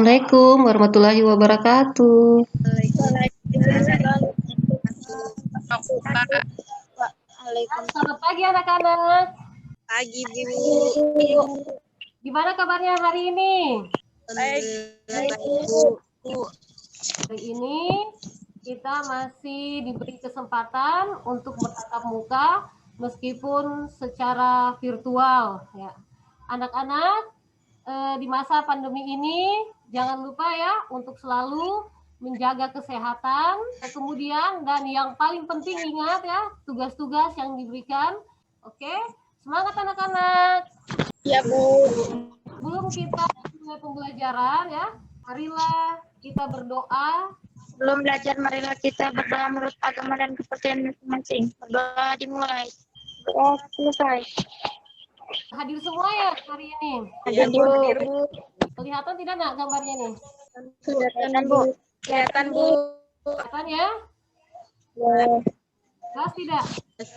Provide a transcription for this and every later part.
Assalamualaikum warahmatullahi wabarakatuh. Waalaikumsalam. Selamat pagi anak-anak. Pagi Bu. Gimana kabarnya hari ini? Baik Bu. Hari ini kita masih diberi kesempatan untuk bertatap muka meskipun secara virtual ya. Anak-anak di masa pandemi ini jangan lupa ya untuk selalu menjaga kesehatan, kemudian dan yang paling penting ingat ya tugas-tugas yang diberikan. Oke, semangat anak-anak. Ya Bu. Sebelum kita mulai pembelajaran ya, marilah kita berdoa. Belum belajar, marilah kita berdoa menurut agama dan kepercayaan masing-masing. Berdoa dimulai. Doa selesai. Hadir semua ya hari ini. Ya Bu. Kelihatan tidak nak gambarnya nih? Kelihatan Bu. Kelihatan Bu. Kelihatan ya? Jelas tidak?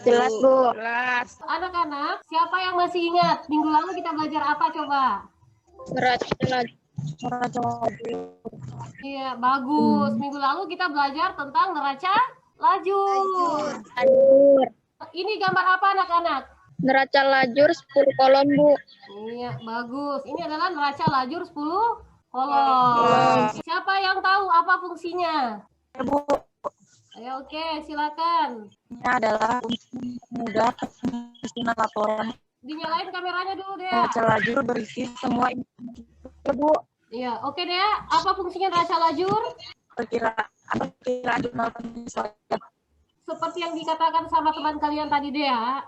Jelas Bu. Jelas. Anak-anak, siapa yang masih ingat minggu lalu kita belajar apa coba? Iya, bagus. Minggu lalu kita belajar tentang neraca lajur. Ini gambar apa anak-anak? Neraca lajur 10 kolom Bu. Iya, bagus. Ini adalah neraca lajur 10 kolom. Siapa yang tahu apa fungsinya? Bu. Ayo, oke, silakan. Ini adalah mudah penyusunan laporan. Dinyalain kameranya dulu deh. Neraca lajur berisi semua informasi. Bu. Iya, oke deh. Apa fungsinya neraca lajur? Perkiraan jurnal penyesuaian. Seperti yang dikatakan sama teman kalian tadi deh ya,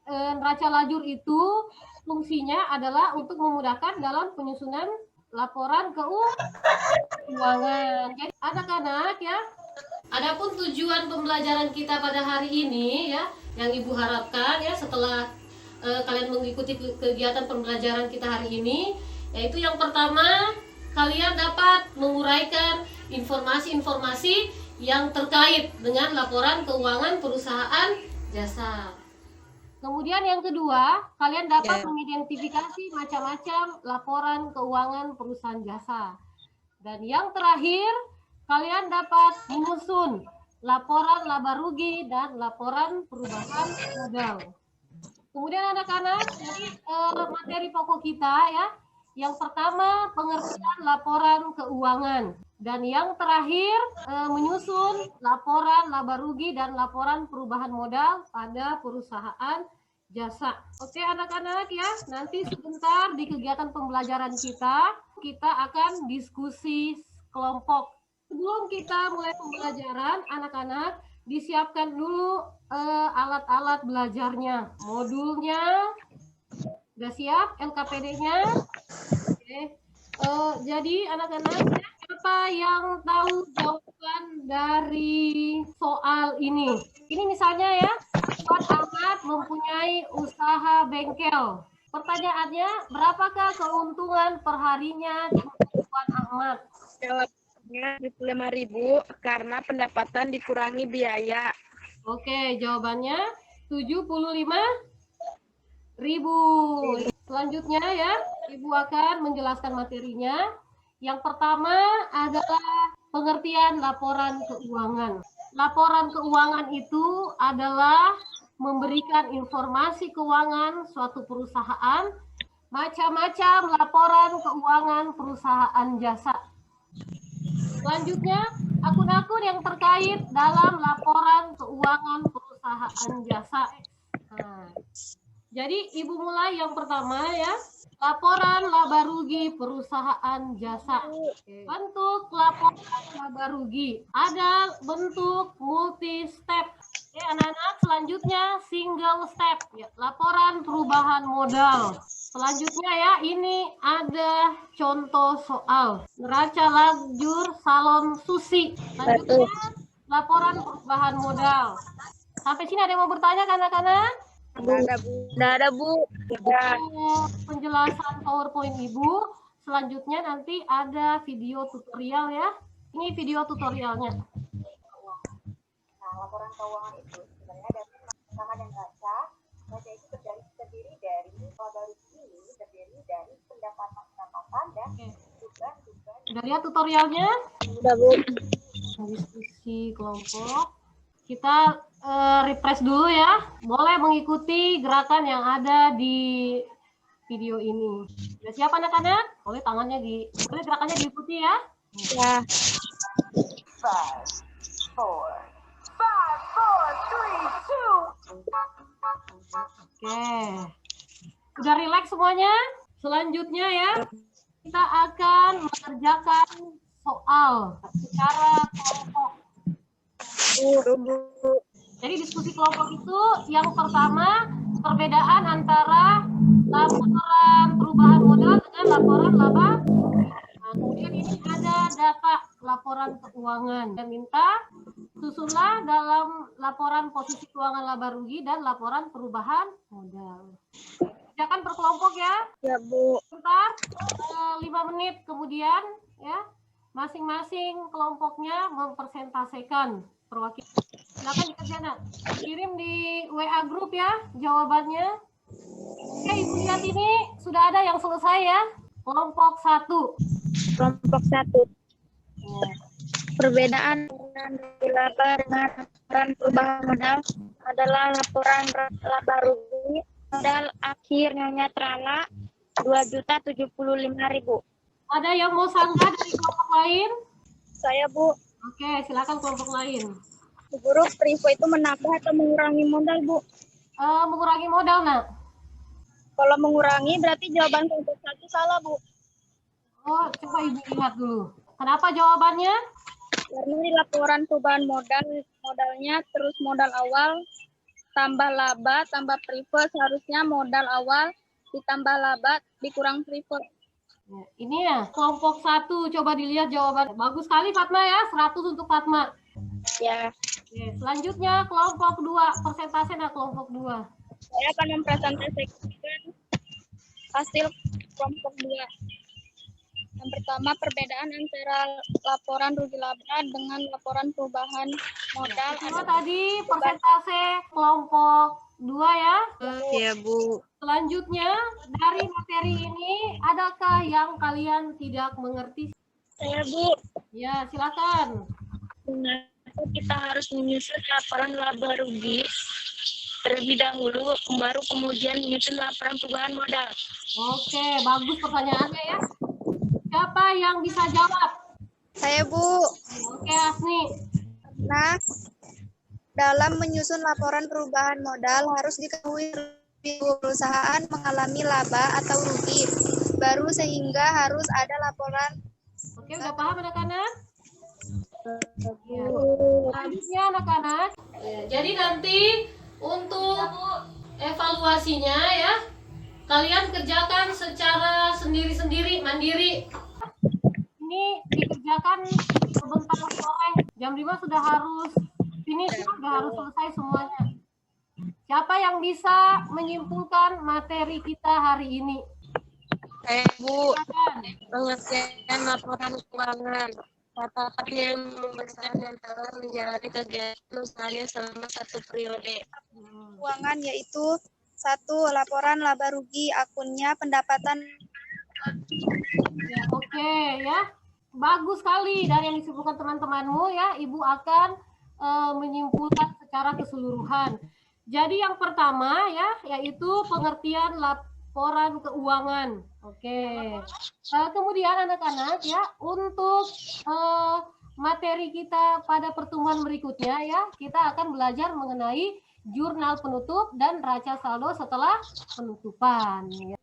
neraca lajur itu fungsinya adalah untuk memudahkan dalam penyusunan laporan keuangan. Jadi anak-anak ya, adapun tujuan pembelajaran kita pada hari ini ya, yang Ibu harapkan ya setelah kalian mengikuti kegiatan pembelajaran kita hari ini, yaitu yang pertama, kalian dapat menguraikan informasi-informasi yang terkait dengan laporan keuangan perusahaan jasa. Kemudian yang kedua, kalian dapat mengidentifikasi macam-macam laporan keuangan perusahaan jasa. Dan yang terakhir, kalian dapat menyusun laporan laba rugi dan laporan perubahan modal. Kemudian anak-anak, jadi materi pokok kita ya, yang pertama pengertian laporan keuangan. Dan yang terakhir menyusun laporan laba rugi dan laporan perubahan modal pada perusahaan jasa. Oke anak-anak ya, nanti sebentar di kegiatan pembelajaran kita akan diskusi kelompok. Sebelum kita mulai pembelajaran, anak-anak disiapkan dulu alat-alat belajarnya, modulnya. Sudah siap LKPD-nya? Oke. Jadi anak-anak, siapa yang tahu jawaban dari soal ini? Ini misalnya ya, Tuan Ahmad mempunyai usaha bengkel. Pertanyaannya, berapakah keuntungan perharinya di Tuan Ahmad? Jawabnya 75.000 karena pendapatan dikurangi biaya. Oke, jawabannya 75.000. Selanjutnya ya, Ibu akan menjelaskan materinya. Yang pertama adalah pengertian laporan keuangan. Laporan keuangan itu adalah memberikan informasi keuangan suatu perusahaan, macam-macam laporan keuangan perusahaan jasa. Selanjutnya, akun-akun yang terkait dalam laporan keuangan perusahaan jasa. Jadi Ibu mulai yang pertama ya, laporan laba rugi perusahaan jasa. Bentuk laporan laba rugi ada bentuk multi step. Oke, anak-anak, selanjutnya single step ya, laporan perubahan modal. Selanjutnya ya, ini ada contoh soal neraca lajur salon sushi. Selanjutnya laporan perubahan modal. Sampai sini ada yang mau bertanya kan anak-anak? Nggak ada Bu. Penjelasan PowerPoint Ibu. Selanjutnya nanti ada video tutorial ya. Ini video tutorialnya. Nah, laporan keuangan itu sebenarnya ada pertama dan neraca. Neraca itu terdiri dari laba rugi ini terdiri dari pendapatan dan Udah lihat tutorialnya? Udah, Bu. Diskusi kelompok. Kita refresh dulu ya. Boleh mengikuti gerakan yang ada di video ini. Sudah siap anak-anak? Boleh boleh gerakannya diikuti ya. Ya. 5, 4, 3, 2. Oke. Sudah rileks semuanya? Selanjutnya ya, kita akan mengerjakan soal secara kelompok. Jadi diskusi kelompok itu yang pertama perbedaan antara laporan perubahan modal dengan laporan laba. Nah, kemudian ini ada data laporan keuangan. Dan minta susunlah dalam laporan posisi keuangan laba rugi dan laporan perubahan modal. Kerjakan per kelompok ya. Ya, Bu. Sebentar, 5 menit kemudian ya, masing-masing kelompoknya mempresentasikan perwakilan. Silakan dikerjakan. Kirim di WA grup ya jawabannya. Oke, Ibu lihat ini sudah ada yang selesai ya. Kelompok 1. Kelompok 1. Perbedaan laba dengan laporan perubahan modal adalah laporan laba rugi modal akhirnya netrala 2.075.000. Ada yang mau sanggah dari kelompok lain? Saya, Bu. Oke, silakan kelompok lain. Bu Guru, Privo itu menambah atau mengurangi modal, Bu? Mengurangi modal, nak. Kalau mengurangi berarti jawaban kelompok 1 salah, Bu. Oh, coba Ibu lihat dulu. Kenapa jawabannya? Karena di laporan perubahan modalnya terus modal awal tambah laba tambah Privo, seharusnya modal awal ditambah laba dikurang Privo. Ya, ini ya kelompok 1. Coba dilihat jawaban. Bagus sekali Fatma ya. 100 untuk Fatma. Ya. Oke, selanjutnya kelompok 2. Persentasenya kelompok 2. Saya akan mempresentasikan hasil kelompok 2. Yang pertama, perbedaan antara laporan rugi laba dengan laporan perubahan modal. Semua tadi persentase kelompok 2 ya. Iya, Bu. Selanjutnya, dari materi ini, adakah yang kalian tidak mengerti? Saya, Bu. Ya, silakan. Mengapa kita harus menyusun laporan laba rugi terlebih dahulu, baru kemudian menyusun laporan perubahan modal? Oke, bagus pertanyaannya ya. Siapa yang bisa jawab? Saya, Bu. Oke, Asni. Nah, dalam menyusun laporan perubahan modal harus diketahui perusahaan mengalami laba atau rugi, baru sehingga harus ada laporan. Oke, udah paham anak-anak? Ya. Selanjutnya anak-anak. Jadi nanti untuk evaluasinya ya, kalian kerjakan secara sendiri-sendiri, mandiri. Ini dikerjakan sebentar sore. Jam 5 sudah harus finish, sudah harus selesai semuanya. Siapa yang bisa menyimpulkan materi kita hari ini? Saya, Bu. Silakan. Pengertian laporan keuangan. Katakan yang membesar dan telah menjalani kegiatan usahanya selama 1 periode. Keuangan yaitu 1. Laporan laba rugi, akunnya pendapatan. Ya, oke ya. Bagus sekali dari yang disebutkan teman-temanmu ya. Ibu akan menyimpulkan secara keseluruhan. Jadi yang pertama ya, yaitu pengertian laporan keuangan. Oke. Kemudian anak-anak ya, untuk materi kita pada pertemuan berikutnya ya, kita akan belajar mengenai jurnal penutup dan raca saldo setelah penutupan. Ya.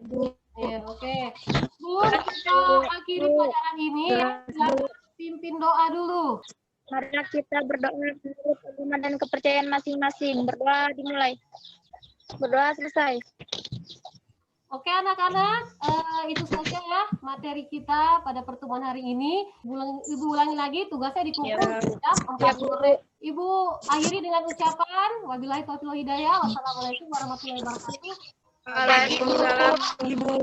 Ya, oke. Sebelum kita akhiri pelajaran ini ya, silakan pimpin doa dulu. Mari kita berdoa menurut agama dan kepercayaan masing-masing. Berdoa dimulai. Berdoa selesai. Oke anak-anak, itu saja ya materi kita pada pertemuan hari ini. Ibu ulangi lagi, tugasnya dikumpul jam 40. Ibu akhiri dengan ucapan wabillahi taufiq wal hidayah. Wassalamualaikum warahmatullahi wabarakatuh. Waalaikumsalam, Ibu.